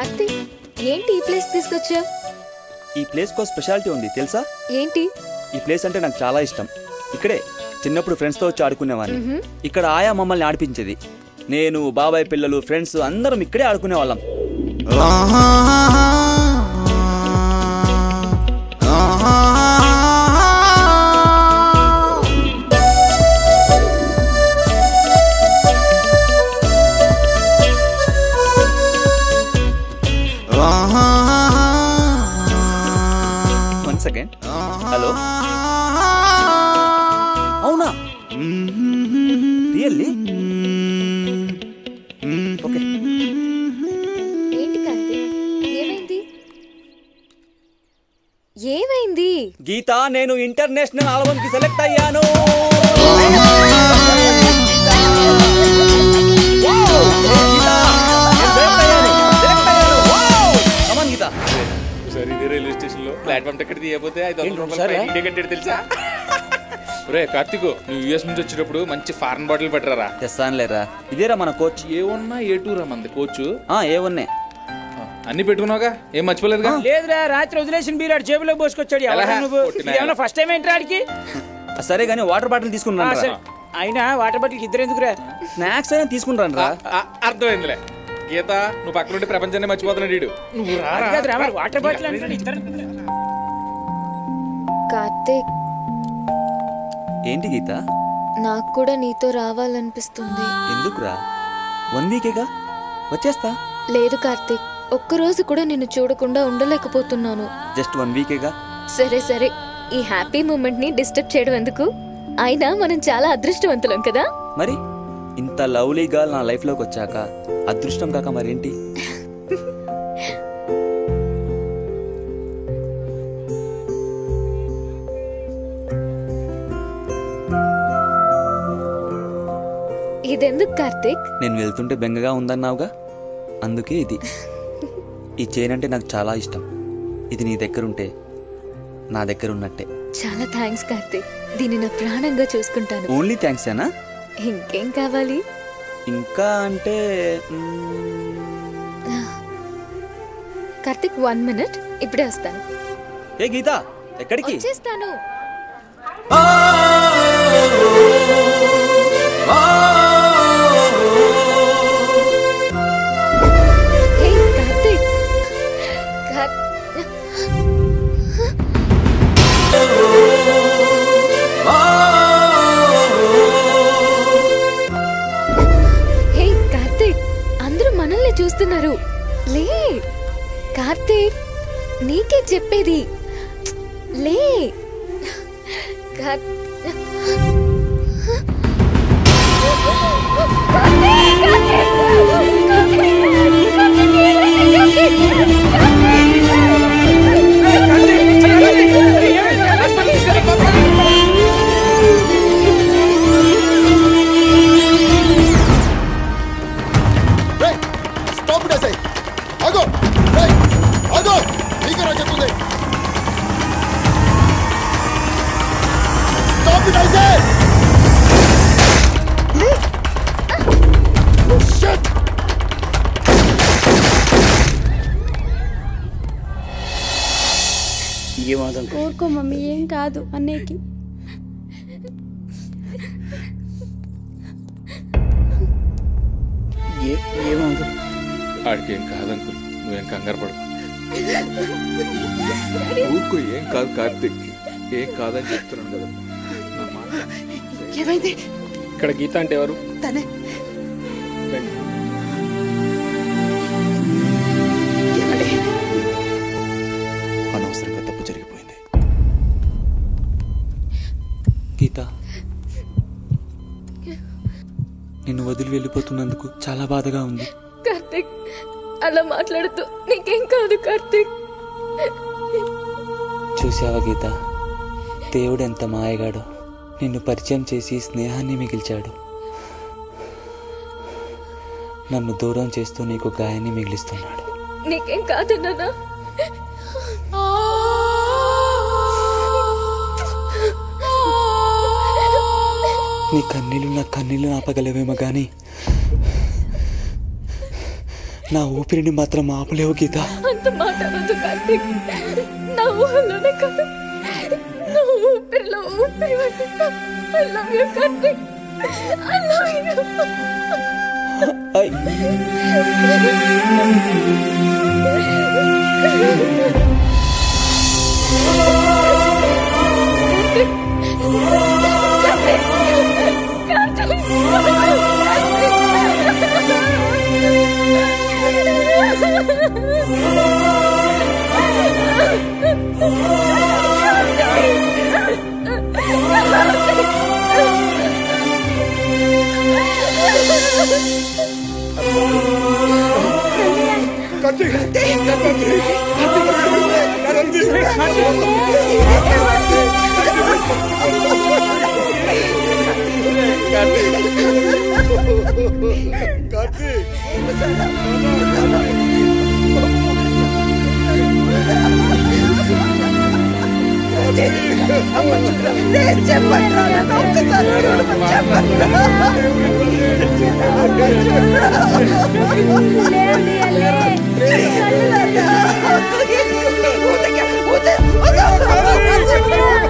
కార్తీక్, ఏంటి ఈ ప్లేస్ తీసుకొచ్చావు? ఈ ప్లేస్ కో స్పెషాలిటీ ఉంది తెలుసా? ఏంటి? ఈ ప్లేస్ అంటే నాకు చాలా ఇష్టం. ఇక్కడే చిన్నప్పుడు ఫ్రెండ్స్తో వచ్చి ఆడుకునేవాడిని. ఇక్కడ ఆయా మమ్మల్ని ఆడిపించేది. నేను, బాబాయ్ పిల్లలు, ఫ్రెండ్స్ అందరం ఇక్కడే ఆడుకునే వాళ్ళం. సెకండ్. హలో, అవునా? రియల్లీ? ఓకే. ఏంటి కార్తీక్, ఏమైంది? ఏమైంది? గీత, నేను ఇంటర్నేషనల్ ఆల్బమ్ కి సెలెక్ట్ అయ్యాను. రైల్వే స్టేషన్ లో ప్లాట్ఫామ్ టికెట్ తీయకపోతే 500 రూపాయలు టికెట్ తెలుసా? రే కార్తీక్, నువ్వు యూఎస్ నుంచి వచ్చేటప్పుడు మంచి ఫారెన్ బాటిల్ పెట్టరా? తెస్తానులేరా. ఇదేరా మన కోచ్. ఏ1 ఏ2 రా మంది కోచ్? ఏ1 అన్ని పెట్టుకున్నావుగా, ఏం మర్చిపోలేదుగా? లేదురా, రాత్రి వదిలేసిన బీరాడు జేబులో పోసుకొచ్చాడు. ఫస్ట్ టైం ఏంటి ఆడికి? సరే గానీ వాటర్ బాటిల్ తీసుకున్నా. అయినా వాటర్ బాటిల్ ఇద్దరు ఎందుకురా? స్నాక్స్ అయినా తీసుకుంటాను రా. అర్థమైందిలే. గీత, నువ్వు పక్కన ఉంటే ప్రపంచాన్ని మర్చిపోతున్నాడు. నువ్వు వాటర్ బాటిల్ అంటే కార్తీక్, ఏంటి గీత? నాకు కూడా నీతో రావాలనిపిస్తుంది. ఎందుకురా? 1 వీకేగా, వచ్చేస్తా. లేదు కార్తీక్, ఒక్కరోజు కూడా నిన్ను చూడకుండా ఉండలేకపోతున్నాను. జస్ట్ 1 వీకేగా. సరే సరే, ఈ హ్యాపీ మూమెంట్ ని డిస్టర్బ్ చేయడం ఎందుకు? అయినా మనం చాలా అదృష్టవంతులం కదా. మరి ఇంత లవ్లీగా నా లైఫ్ లోకి వచ్చాక అదృష్టం కాక మరేంటి? ఇదెందుకు కార్తీక్? నేను వెళ్తుంటే బెంగగా ఉందన్నావుగా, అందుకే ఇది. ఈ చైన్ అంటే నాకు చాలా ఇష్టం. ఇది నీ దగ్గర ఉంటే నా దగ్గర ఉన్నట్టే. చాలా థ్యాంక్స్ కార్తీక్, దీన్ని నా ప్రాణంగా చూసుకుంటాను. ఓన్లీ థ్యాంక్స్ ఏనా? ఇంకేం కావాలి? ఇంకా అంటే కార్తీక్ 1 మినిట్, ఇప్పుడే వస్తాను. ఏ గీత, ఎక్కడికి? వచ్చేస్తాను. చూస్తున్నారు. లే కార్తీక్, నీకే చెప్పేది. లే ఊరుకో మమ్మీ, ఏం కాదు అన్నయ్యకి. ఆడికి ఏం కాదంకుల్, నువ్వేం కంగారు పడు. ఊరుకో, ఏం కాదు కార్తీక్, ఏం కాదని చెప్తున్నాను కదా. ఏమైంది? ఇక్కడ గీత అంటే ఎవరు? తనే. అనవసరంగా తప్పు జరిగిపోయింది. గీత, నిన్ను వదిలి వెళ్ళిపోతున్నందుకు చాలా బాధగా ఉంది. కార్తీక్, అలా మాట్లాడుతూ, నీకేం కాదు కార్తీక్. చూసావా గీత, దేవుడు ఎంత మాయగాడో. నిన్ను పరిచయం చేసి స్నేహాన్ని మిగిల్చాడు. నన్ను దూరం చేస్తూ నీకు గాయాన్ని మిగిలిస్తున్నాడు. నీకేం కాదు నాన్న. నీ కన్నీళ్ళు నా కన్నీళ్ళు ఆపగలవేమో గాని నా ఊపిరిని మాత్రం ఆపలేవు గీత. అంత మాట్లాడదు కార్తీక్. నా ఊహలోనే కాదు, నా ఊపిరిలో ఊపిరి పడుతుందా. I love you, Karthik. I love you. Udah